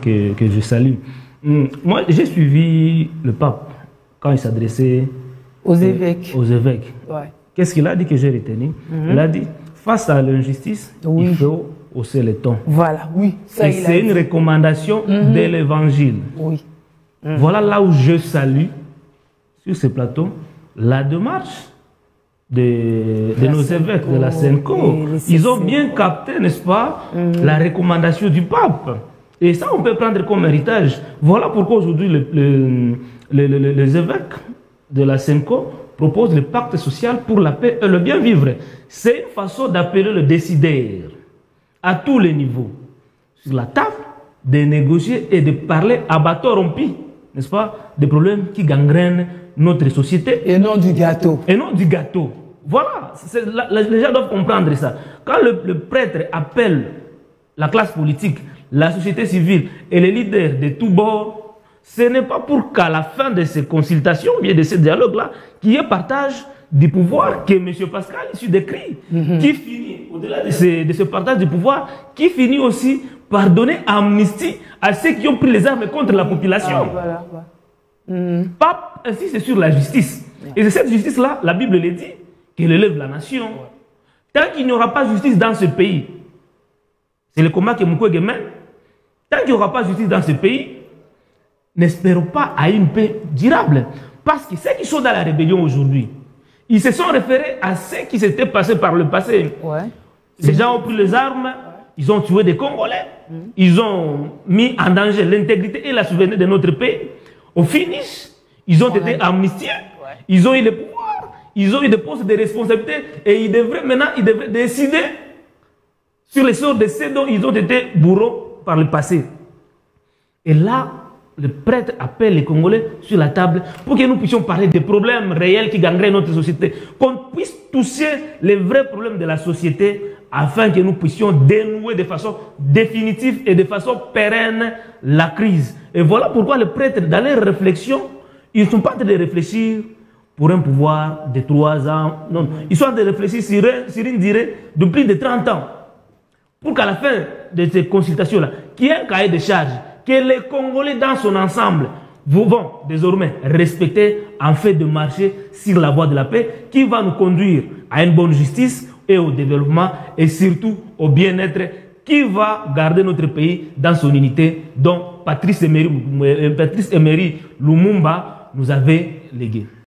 que je salue. Moi, j'ai suivi le pape quand il s'adressait aux évêques. Ouais. Qu'est-ce qu'il a dit que j'ai retenu? Il a dit, face à l'injustice, il faut hausser les tons. Voilà, oui. C'est une recommandation de l'Évangile. Oui. Voilà là où je salue, sur ce plateau, la démarche de nos évêques de la Senco. Ils ont bien capté, n'est-ce pas, la recommandation du pape. Et ça, on peut prendre comme héritage. Voilà pourquoi aujourd'hui, les évêques de la Senco proposent le pacte social pour la paix et le bien vivre. C'est une façon d'appeler le décideur à tous les niveaux, sur la table, de négocier et de parler à bateau rompu, n'est-ce pas, des problèmes qui gangrènent notre société. Et non du gâteau. Et non du gâteau. Voilà, les gens doivent comprendre ça. Quand le prêtre appelle la classe politique, la société civile et les leaders de tous bords, ce n'est pas pour qu'à la fin de ces consultations, bien de ces dialogues-là, qu'il y ait partage du pouvoir que M. Pascal ici décrit, qui finit, au-delà de ce partage du pouvoir, qui finit aussi par donner amnistie à ceux qui ont pris les armes contre la population. Pape insiste sur la justice. Et c'est cette justice-là, la Bible le dit, qu'elle élève la nation. Tant qu'il n'y aura pas de justice dans ce pays, c'est le combat que Mukwege mène, tant qu'il n'y aura pas de justice dans ce pays, n'espérons pas à une paix durable. Parce que ceux qui sont dans la rébellion aujourd'hui, ils se sont référés à ce qui s'était passé par le passé. Les gens ont pris les armes, ils ont tué des Congolais, ils ont mis en danger l'intégrité et la souveraineté de notre pays. Au finish, ils ont été amnistiés, ils ont eu le pouvoir, ils ont eu des postes de responsabilité et ils devraient décider sur les sorts de ceux dont ils ont été bourreaux par le passé. Et là, le prêtre appelle les Congolais sur la table pour que nous puissions parler des problèmes réels qui gangrènent notre société, qu'on puisse toucher les vrais problèmes de la société afin que nous puissions dénouer de façon définitive et de façon pérenne la crise. Et voilà pourquoi les prêtres, dans leurs réflexions, ils ne sont pas en train de réfléchir pour un pouvoir de 3 ans. Non, ils sont en train de réfléchir sur une durée de plus de 30 ans. Pour qu'à la fin de ces consultations-là, qu'il y ait un cahier de charges, que les Congolais dans son ensemble vont désormais respecter en fait de marcher sur la voie de la paix qui va nous conduire à une bonne justice et au développement et surtout au bien-être qui va garder notre pays dans son unité dont Patrice Emery Lumumba nous avait légué.